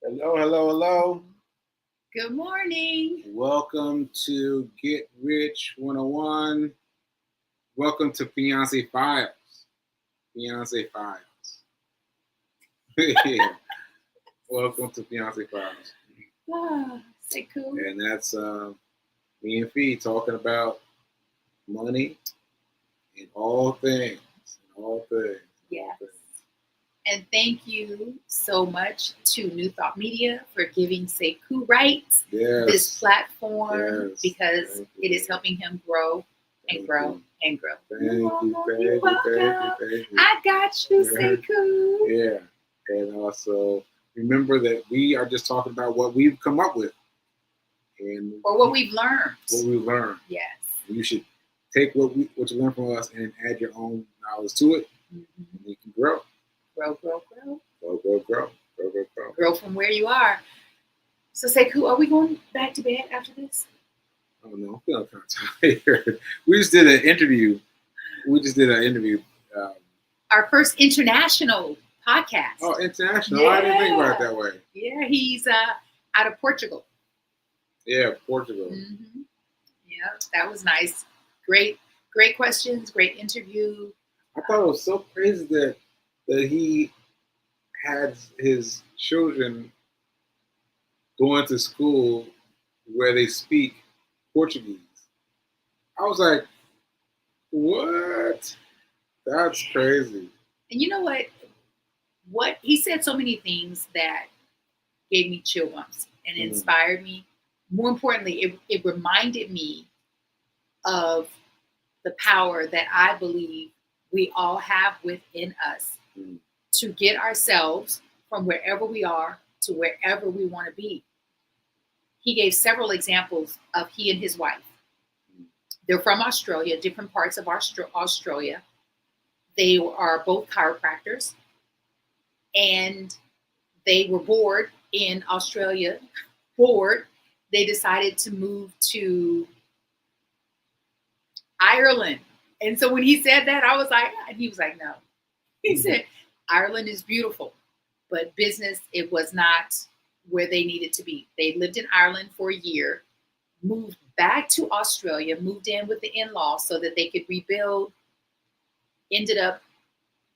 Hello, hello, hello. Good morning. Welcome to Get Rich 101. Welcome to Fiance Files. Fiance Files. Yeah. Welcome to Fiance Files. Say cool. And that's me and Fee talking about money and all things. All things. Yes. And thank you so much to New Thought Media for giving Sekou rights this platform because it is helping him grow and grow and grow. Thank you. I got you, Sekou. Yeah. And also remember that we are just talking about what we've come up with. Or what we've learned. What we've learned. Yes. You should take what you learn from us and add your own knowledge to it. Mm-hmm. And you can grow. Grow from where you are. So Sekou, are we going back to bed after this? I don't know. I'm feeling kind of tired. We just did an interview. Our first international podcast. Oh, international. Yeah. I didn't think about it that way. Yeah, he's out of Portugal. Yeah, Portugal. Mm-hmm. Yeah, that was nice. Great questions. Great interview. I thought it was so crazy that he had his children going to school where they speak Portuguese. I was like, what? That's crazy. And you know what? What he said so many things that gave me chill bumps and inspired me. More importantly, it reminded me of the power that I believe we all have within us to get ourselves from wherever we are to wherever we want to be. He gave several examples of he and his wife. They're from Australia, different parts of Australia. They are both chiropractors, and they were bored in Australia. They decided to move to Ireland. And so when he said that, I was like, and he was like, no. He said, Ireland is beautiful, but business, it was not where they needed to be. They lived in Ireland for a year, moved back to Australia, moved in with the in-laws so that they could rebuild, ended up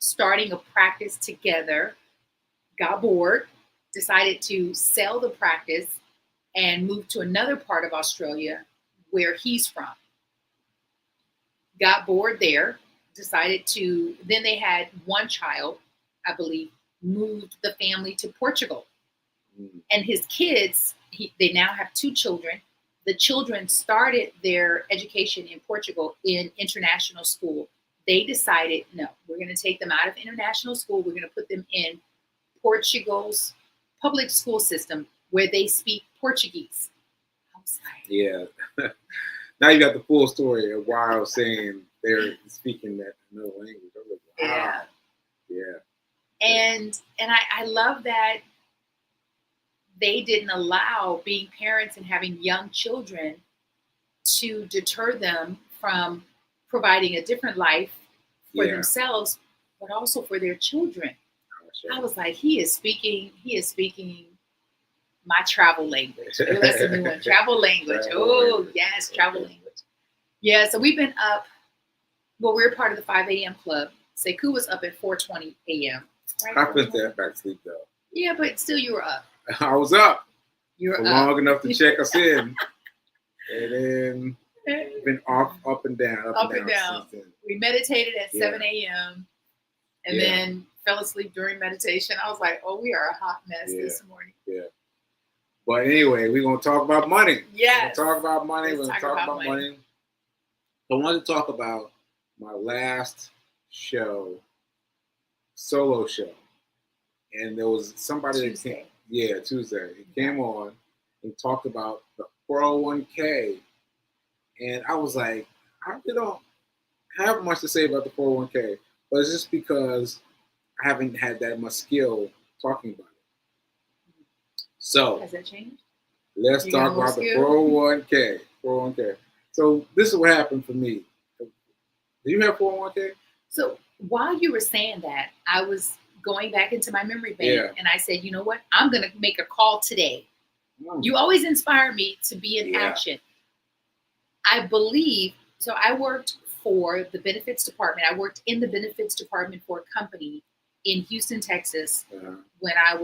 starting a practice together, got bored, decided to sell the practice and move to another part of Australia where he's from. Got bored there, decided to, then they had one child, I believe, moved the family to Portugal. And his kids, they now have two children. The children started their education in Portugal in international school. They decided, no, we're going to take them out of international school. We're going to put them in Portugal's public school system where they speak Portuguese. I was like, yeah. Now you got the full story of why I was saying they're speaking that another language. I was like, wow. Yeah. And I love that they didn't allow being parents and having young children to deter them from providing a different life for themselves, but also for their children. I was like, he is speaking my travel language. That's a new one, travel language. Travel language. Yeah, so we've been up, well, we're part of the 5 a.m. club. Sekou was up at 4:20 a.m. Right? I put that back to sleep, though. Yeah, but still you were up. I was up. You were long enough to check us in. And then been up and down. We meditated at 7 a.m. and then fell asleep during meditation. I was like, oh, we are a hot mess this morning. Yeah. But anyway, we're going to talk about money. Yes. We're going to talk about money. We're going to talk about money. I wanted to talk about my last show, solo show. And there was somebody Tuesday. that came. Yeah, Tuesday. He came on and talked about the 401k. And I was like, I really don't have much to say about the 401k. But it's just because I haven't had that much skill talking about it. So, has that changed? Let's talk about the 401k. 401k. So this is what happened for me. Do you have 401k? So while you were saying that, I was going back into my memory bank, Yeah. and I said, you know what? I'm going to make a call today. Mm. You always inspire me to be in Yeah. action. I believe, so I worked for the benefits department. I worked in the benefits department for a company in Houston, Texas, when I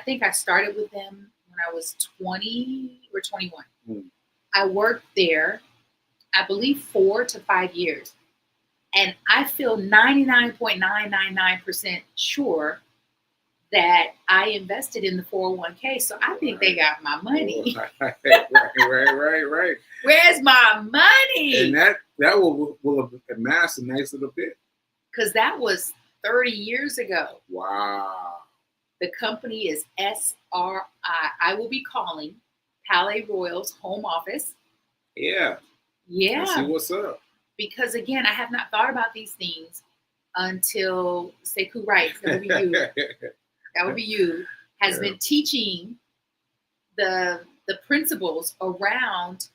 think I started with them when I was 20 or 21. Mm. I worked there, I believe, 4 to 5 years. And I feel 99.999% sure that I invested in the 401k. So I think they got my money. Right. Where's my money? And that will amass a nice little bit. Because that was 30 years ago. Wow. The company is SRI. I will be calling Palais Royal's home office. Yeah. Yeah. Let's see what's up. Because again, I have not thought about these things until Sekou Wright, that would be you. That would be you, has been teaching the principles around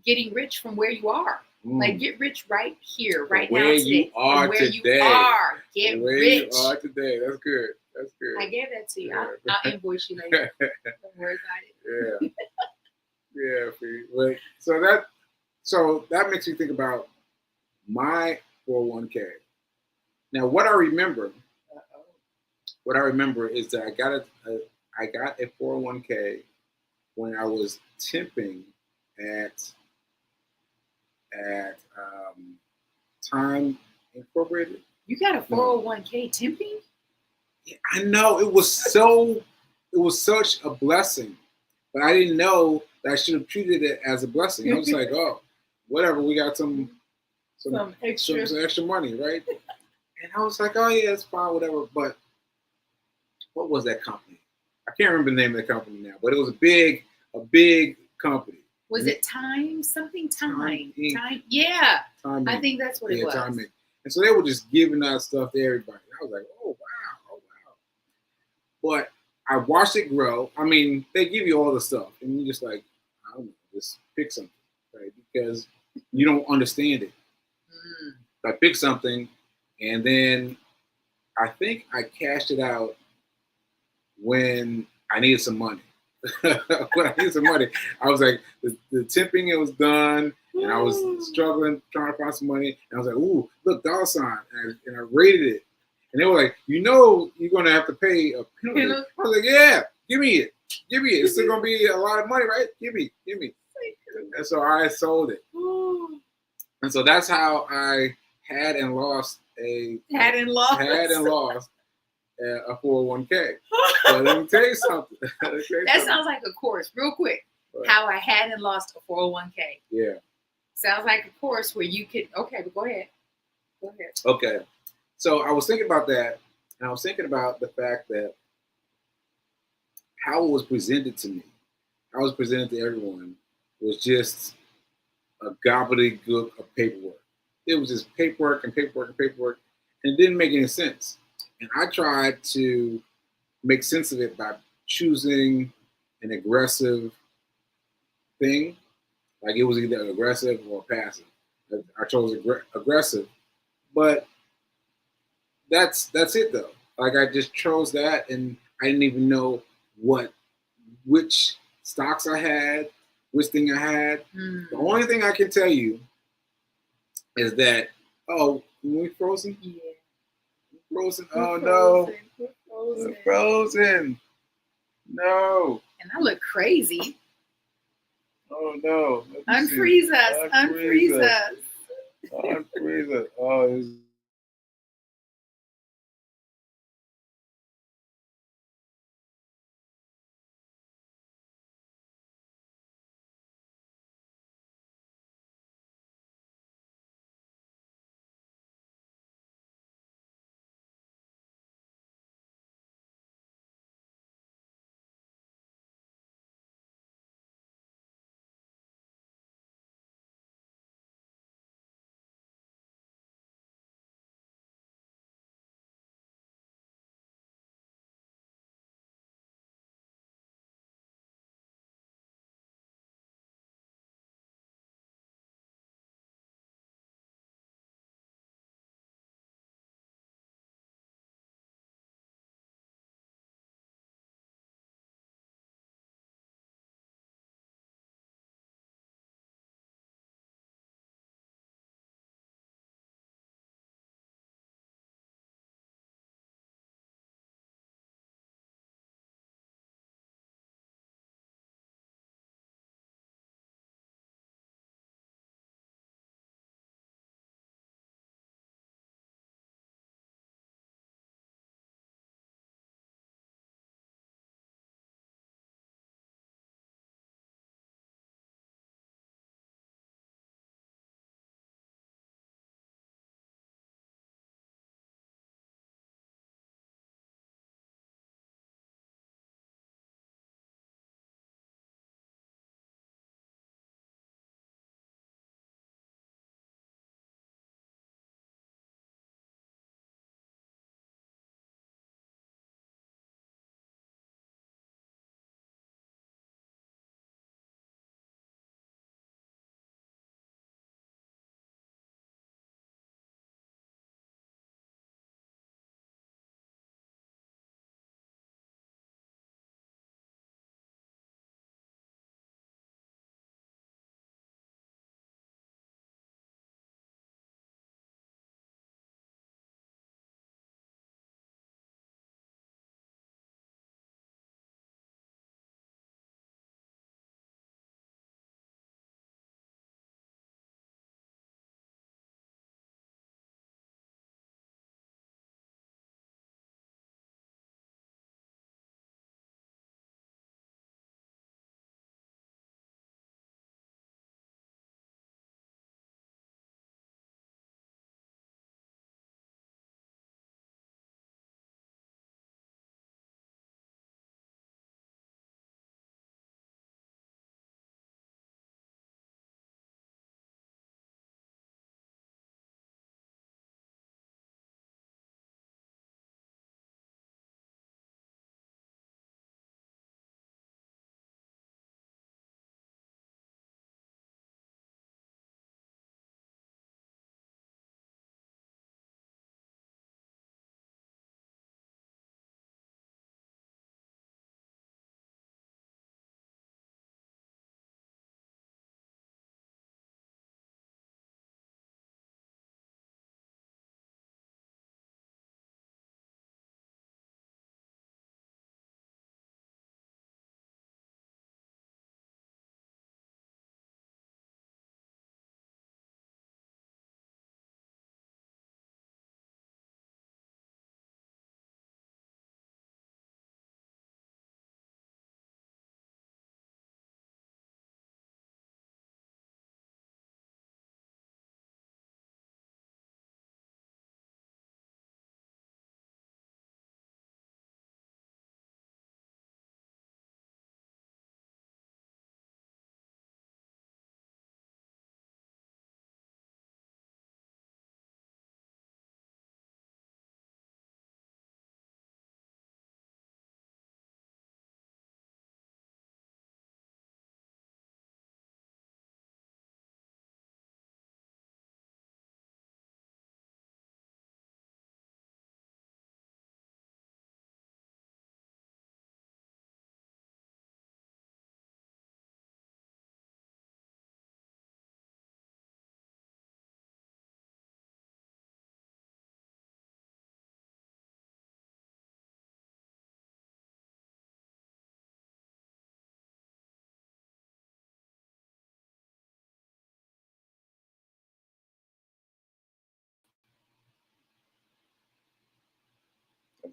getting rich from where you are. Like, get rich right here, right now, today. From where you are. Get rich. You are today. That's good. That's good. I gave that to you. I'll invoice you later. Don't worry about it. Yeah. But so that makes me think about my 401k. Now, what I remember is that I got a 401k when I was temping at Time Incorporated. You got a 401k temping? Yeah, I know, it was such a blessing, but I didn't know that I should have treated it as a blessing. I was like, oh, whatever, we got some extra money, right? And I was like, oh yeah, it's fine, whatever. But what was that company? I can't remember the name of the company now, but it was a big company. Was it Time? Something Time? Time? Yeah. Time. I think that's what it was. Time. And so they were just giving out stuff to everybody. I was like, oh wow. But I watched it grow. I mean, they give you all the stuff, and you just like, I don't know, just pick something, right? Because you don't understand it. I picked something, and then I think I cashed it out when I needed some money. I was like, the tipping, it was done, and I was struggling, trying to find some money. And I was like, ooh, look, $, and I rated it. And they were like, you're going to have to pay a penalty. I was like, yeah, give me it. It's still going to be a lot of money, right? Give me. And so I sold it. And so that's how I had and lost a 401k. But let me tell you something. That sounds like a course, real quick. Right. How I had and lost a 401k. Yeah. Sounds like a course where you could, okay, but go ahead. Okay. So I was thinking about that, and I was thinking about the fact that how it was presented to me, how it was presented to everyone, was just a gobbledygook of paperwork. It was just paperwork, and it didn't make any sense. And I tried to make sense of it by choosing an aggressive thing. Like, it was either aggressive or passive. I chose aggressive, but that's it though. Like, I just chose that, and I didn't even know which stocks I had, which thing I had. The only thing I can tell you is that, oh, we frozen? Yeah. Frozen. Oh no. We're frozen. No. And I look crazy. Oh no. Unfreeze us. Unfreeze us. Unfreeze us. Oh,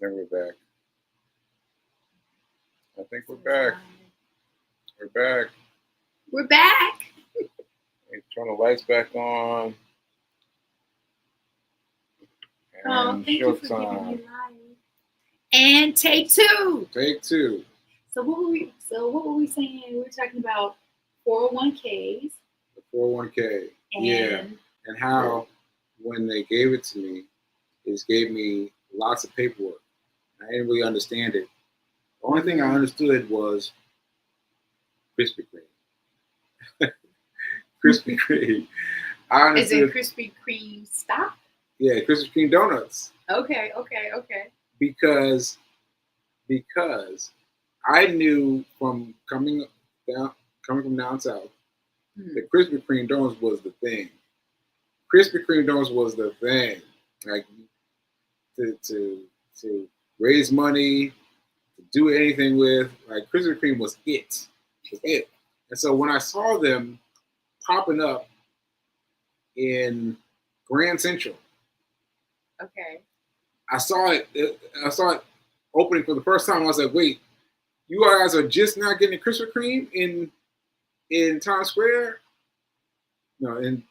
think we're back. I think we're back. We're back. We're back. Turn the lights back on. Oh, And thank you for giving showtime. me life. And take two. Take two. So what were we saying? We were talking about 401ks. The 401k. And yeah. And how when they gave it to me, it gave me lots of paperwork. I didn't really understand it. The only thing I understood was Krispy Kreme. Krispy Kreme. I understood. Is it Krispy Kreme stock? Yeah, Krispy Kreme donuts. Okay. Because I knew from coming from down south, that Krispy Kreme donuts was the thing. Krispy Kreme donuts was the thing. Like to raise money, to do anything with, like Krispy Kreme was it. And so when I saw them popping up in Grand Central, okay, I saw it opening for the first time. I was like, wait, you guys are just now getting Krispy Kreme in Times Square? No, in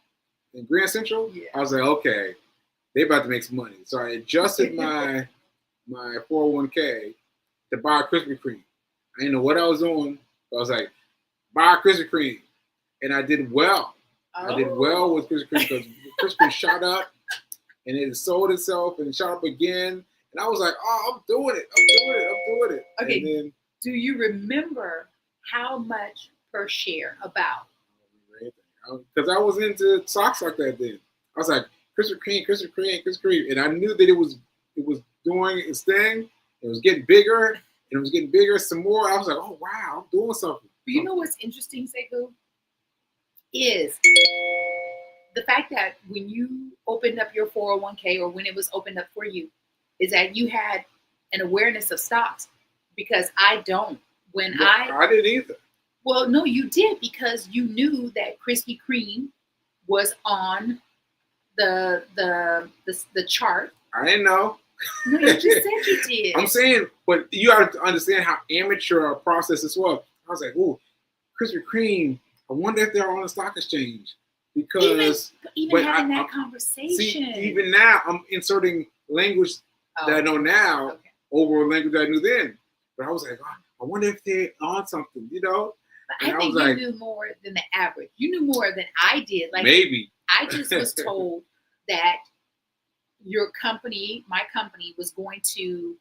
Grand Central? Yeah. I was like, okay, they about to make some money. So I adjusted my 401k to buy a Krispy Kreme. I didn't know what I was doing. But I was like, buy a Krispy Kreme. And I did well. Oh. I did well with Krispy Kreme because Krispy Kreme shot up and it sold itself and shot up again. And I was like, oh, I'm doing it. Okay. And then, do you remember how much per share? About? Because I was into stocks like that then. I was like, Krispy Kreme. And I knew that it was doing its thing. It was getting bigger. And it was getting bigger some more. I was like, oh, wow, I'm doing something. But you know what's interesting, Sekou? Is the fact that when you opened up your 401k or when it was opened up for you, is that you had an awareness of stocks. Because I don't. I didn't either. Well, no, you did, because you knew that Krispy Kreme was on the chart. I didn't know. No, you just said you did. I'm saying, but you have to understand how amateur a process this was. I was like, ooh, Krispy Kreme, I wonder if they're on the stock exchange. Because even having that conversation. See, even now, I'm inserting language that I know now over language I knew then. But I was like, oh, I wonder if they're on something, you know? But I think you knew more than the average. You knew more than I did. Like, maybe. I just was told that your company, my company, was going to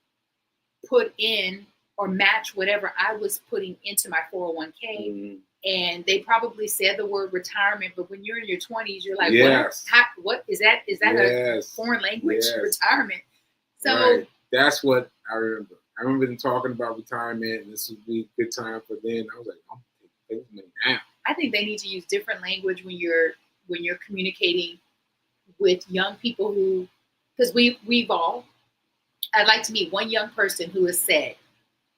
put in or match whatever I was putting into my 401k. Mm-hmm. And they probably said the word retirement, but when you're in your 20s, you're like, yes. what is that? Is that yes. a foreign language? Yes. Retirement. So right. That's what I remember. I remember them talking about retirement, and this would be a good time for them. I was like, I'm taking money now. I think they need to use different language when you're communicating with young people who, because we've all, I'd like to meet one young person who has said,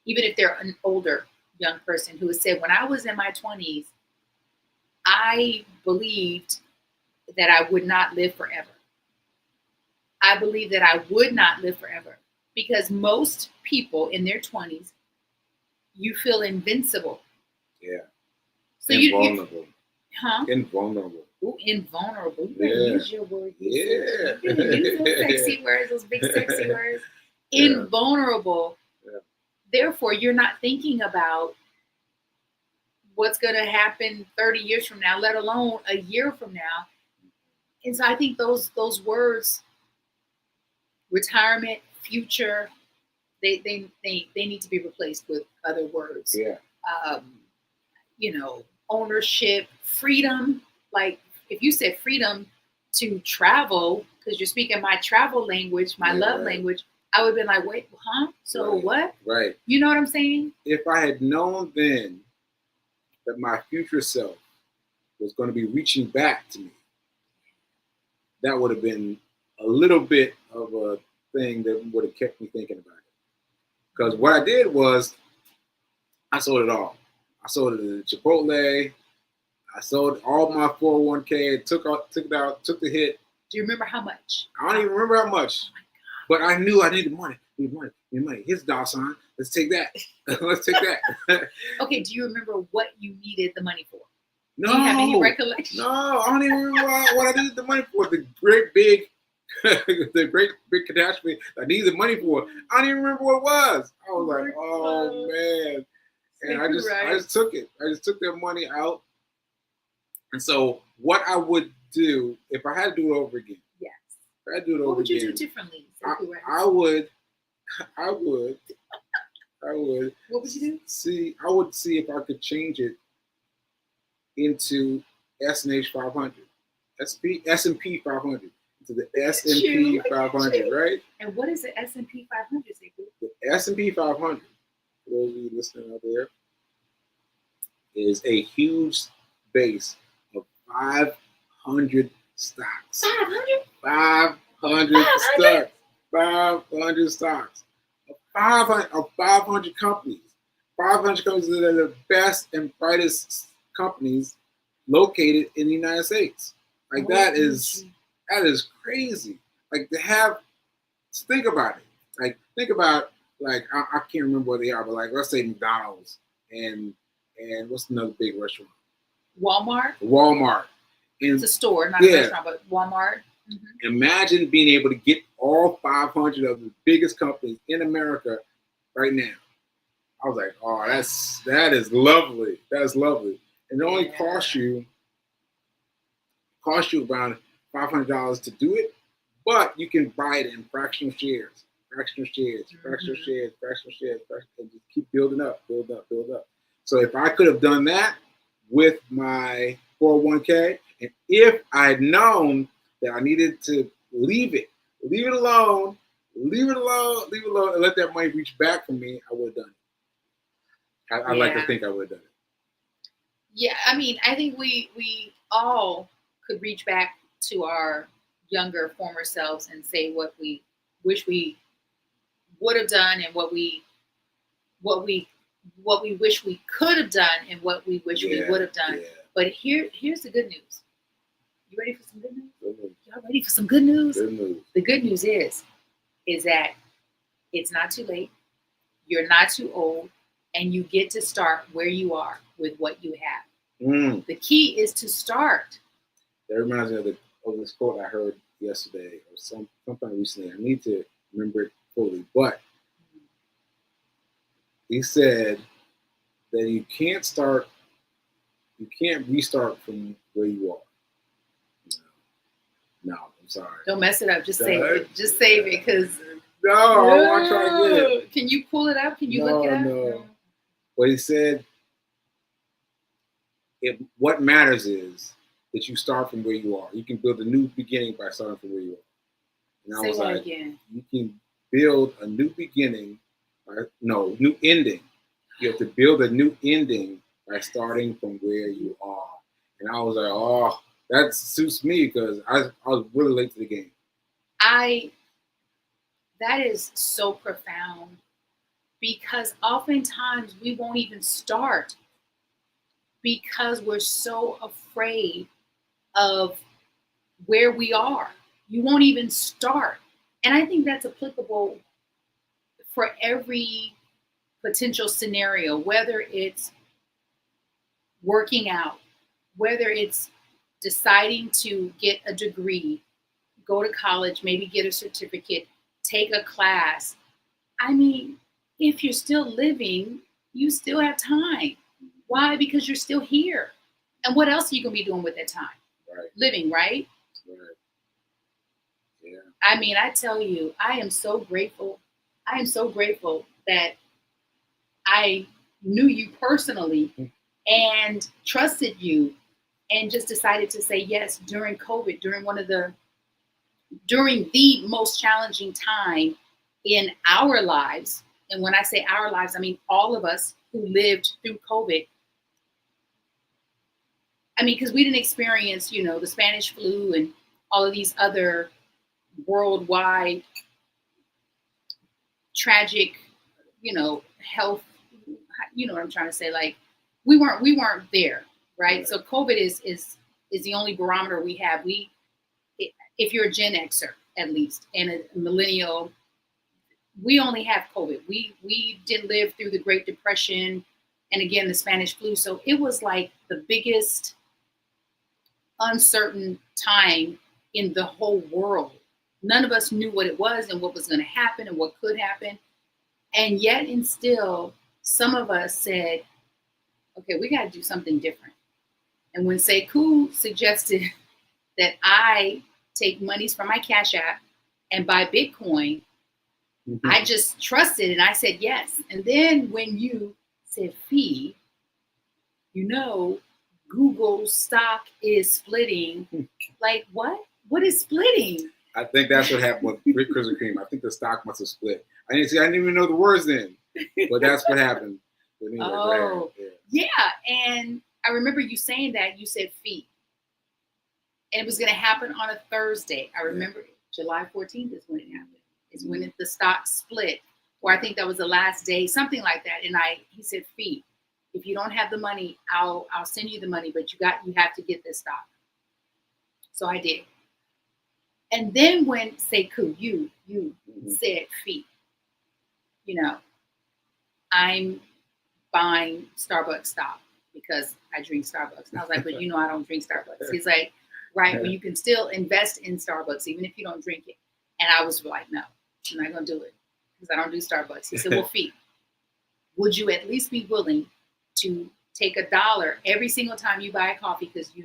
even if they're an older young person, who has said, when I was in my 20s, I believed that I would not live forever. I believed that I would not live forever. Because most people in their 20s, you feel invincible. Yeah. So invulnerable. Huh? Invulnerable. Ooh, invulnerable. You better use your word. Yeah. You use those sexy words, those big sexy words. Yeah. Invulnerable. Yeah. Therefore, you're not thinking about what's going to happen 30 years from now, let alone a year from now. And so I think those words, retirement, future, they need to be replaced with other words. Yeah. Ownership, freedom. Like if you said freedom to travel, because you're speaking my travel language, my love language, I would have been like, wait, huh? So what? Right. You know what I'm saying? If I had known then that my future self was going to be reaching back to me, that would have been a little bit of a thing that would have kept me thinking about it. Because what I did was I sold it all. I sold it at Chipotle. I sold all my 401k, took it out, took the hit. Do you remember how much? I don't even remember how much. Oh my But I knew I needed money. Need money. Need money. Here's the dollar sign. Let's take that. Let's take that. Okay, do you remember what you needed the money for? No. Do you have any recollection? No, I don't even remember what I needed the money for. The great big, the great big catastrophe I needed the money for. I don't even remember what it was. I was like, oh man. And I just took it. I just took that money out. And so what I would do if I had to do it over again. Yes. If I had to do it over what would you again, do differently? I would. What would you do? I would see if I could change it into S&H 500, S&P 500, to the S&P 500, right? And what is the S&P 500? The S&P 500, for those of you listening out there, is a huge base of 500 stocks. 500? 500 stocks. 500 stocks. 500 companies. 500 companies that are the best and brightest companies located in the United States. Like that is crazy. Like think about it. Like think about I can't remember where they are, but like let's say McDonald's and what's another big restaurant? Walmart. It's a store, not a restaurant, but Walmart. Mm-hmm. Imagine being able to get all 500 of the biggest companies in America right now. I was like, oh, that is lovely. That's lovely. And it only costs you around $500 to do it, but you can buy it in fractional shares, and just keep building up. So if I could have done that with my 401k, and if I had known that I needed to leave it alone, and let that money reach back for me, I would have done it. I'd like to think I would have done it. Yeah, I mean, I think we all could reach back to our younger former selves and say what we wish we would have done and what we wish we could have done and what we wish we would have done. Yeah. But here's the good news. You ready for some good news? Y'all ready for some good news? Good news. The good news is that it's not too late. You're not too old, and you get to start where you are with what you have. The key is to start. That reminds me of this quote I heard yesterday or sometime recently. I need to remember it fully, but he said that you can't restart from where you are. No, I'm sorry. Don't mess it up. Just save it. Just save it, because I want to try to get it. Can you pull it up? Can you look it up? No. But he said, what matters is that you start from where you are. You can build a new beginning by starting from where you are. And I was like, again. You can build a new beginning, new ending. You have to build a new ending by starting from where you are. And I was like, oh, that suits me because I was really late to the game. That is so profound, because oftentimes we won't even start because we're so afraid of where we are. You won't even start. And I think that's applicable for every potential scenario, whether it's working out, whether it's deciding to get a degree, go to college, maybe get a certificate, take a class. I mean, if you're still living, you still have time. Why? Because you're still here. And what else are you going to be doing with that time? Right. Living, right? Right. Yeah. I mean, I tell you, I am so grateful. I am so grateful that I knew you personally and trusted you and just decided to say yes during COVID, during the most challenging time in our lives. And when I say our lives, I mean all of us who lived through COVID. I mean, because we didn't experience, the Spanish flu and all of these other worldwide tragic, health, what I'm trying to say? Like, we weren't there, right? So COVID is the only barometer we have. If you're a Gen Xer, at least, and a millennial. We only have COVID. We did live through the Great Depression and again the Spanish flu. So it was like the biggest uncertain time in the whole world. None of us knew what it was and what was going to happen and what could happen. And yet and still, some of us said, okay, we got to do something different. And when Sekou suggested that I take monies from my Cash App and buy Bitcoin, I just trusted and I said yes. And then when you said fee, Google's stock is splitting. Like what? What is splitting? I think that's what happened with Krispy Kreme. I think the stock must have split. I didn't even know the words then, but that's what happened. Oh, yeah. And I remember you saying that. You said fee. And it was going to happen on a Thursday. I remember July 14th is when it happened. Is when the stock split, or I think that was the last day, something like that. And he said, "Fee, if you don't have the money, I'll send you the money, but you have to get this stock." So I did. And then when Sekou, you said, "Fee, I'm buying Starbucks stock because I drink Starbucks." And I was like, "But I don't drink Starbucks." He's like, "Right, well, you can still invest in Starbucks even if you don't drink it." And I was like, "No. I'm not going to do it because I don't do Starbucks." He said, "Well, Fee, would you at least be willing to take $1 every single time you buy a coffee? Because you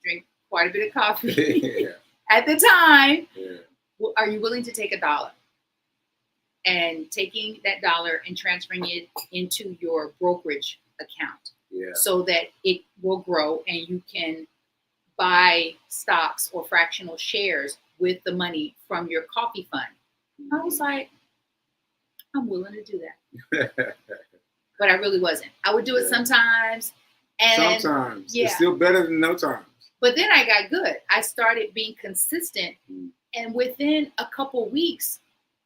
drink quite a bit of coffee at the time. Well, are you willing to take $1 and taking that $1 and transferring it into your brokerage account so that it will grow and you can buy stocks or fractional shares with the money from your coffee fund?" I was like, I'm willing to do that. But I really wasn't. I would do it sometimes. And sometimes. It's still better than no times. But then I got good. I started being consistent. And within a couple weeks,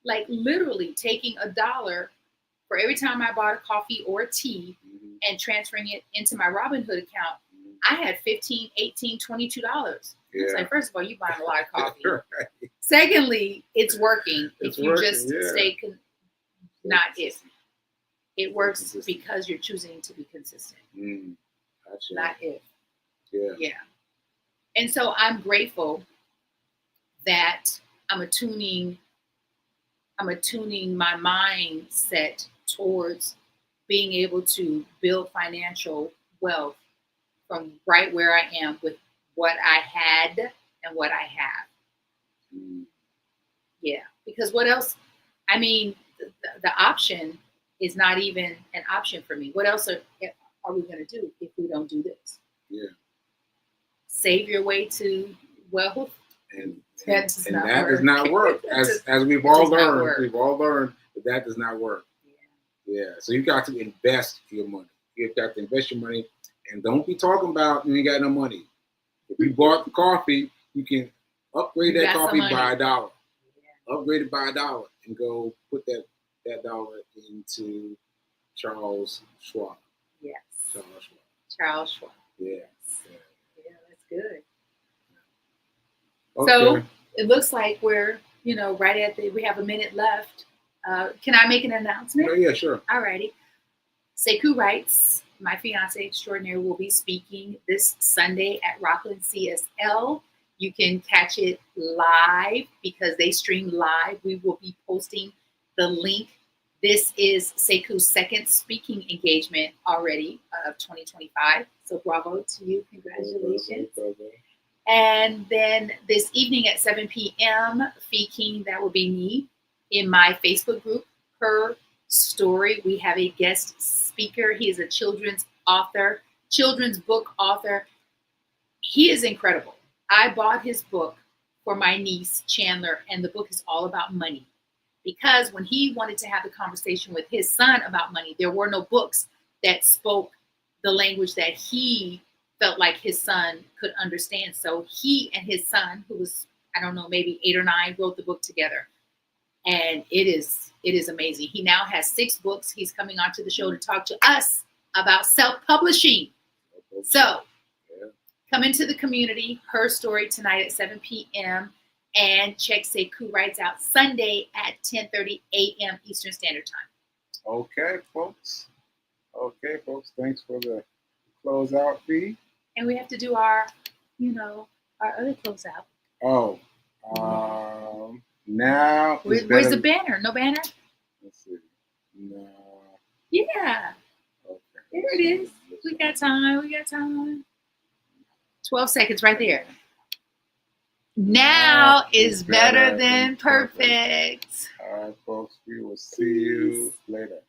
like literally taking $1 for every time I bought a coffee or a tea and transferring it into my Robinhood account, I had $15, $18, $22. It's like, first of all, you buying a lot of coffee. Right. Secondly, it's working if you just stay not if. It works because you're choosing to be consistent. Not if. Yeah. And so I'm grateful that I'm attuning my mindset towards being able to build financial wealth from right where I am with what I had and what I have. Yeah, because what else? I mean, the option is not even an option for me. What else are we going to do if we don't do this? Yeah. Save your way to wealth. And that does not work. As we've all learned, that does not work. Yeah. So you got to invest your money. You've got to invest your money, and don't be talking about you ain't got no money. If you bought the coffee, you can upgrade that coffee by $1. Yeah. Upgrade it by $1 and go put that $1 into Charles Schwab. Yes. Charles Schwab. Yeah. Yeah, that's good. Okay. So it looks like we're, right at we have a minute left. Can I make an announcement? Oh, yeah, sure. All righty. Sekou writes, my fiance extraordinaire will be speaking this Sunday at Rockland CSL. You can catch it live because they stream live. We will be posting the link. This is Sekou's second speaking engagement already of 2025. So bravo to you. Congratulations. And then this evening at 7 p.m., Fee King, that will be me, in my Facebook group, Her Story. We have a guest speaker. He is a children's book author. He is incredible. I bought his book for my niece, Chandler, and the book is all about money. Because when he wanted to have the conversation with his son about money, there were no books that spoke the language that he felt like his son could understand. So he and his son, who was, I don't know, maybe 8 or 9, wrote the book together. And it is amazing. He now has 6 books. He's coming onto the show to talk to us about self-publishing. So come into the community, Her Story, tonight at 7 p.m. And Check Say Coup writes out Sunday at 10:30 a.m. Eastern Standard Time. Okay, folks. Okay, folks. Thanks for the closeout fee. And we have to do our, our other closeout. Oh, now where's the banner? No banner? Let's see. No. Yeah. Okay. There it is. We got time. 12 seconds right there. Now is better than perfect. All right, folks. We will see you later.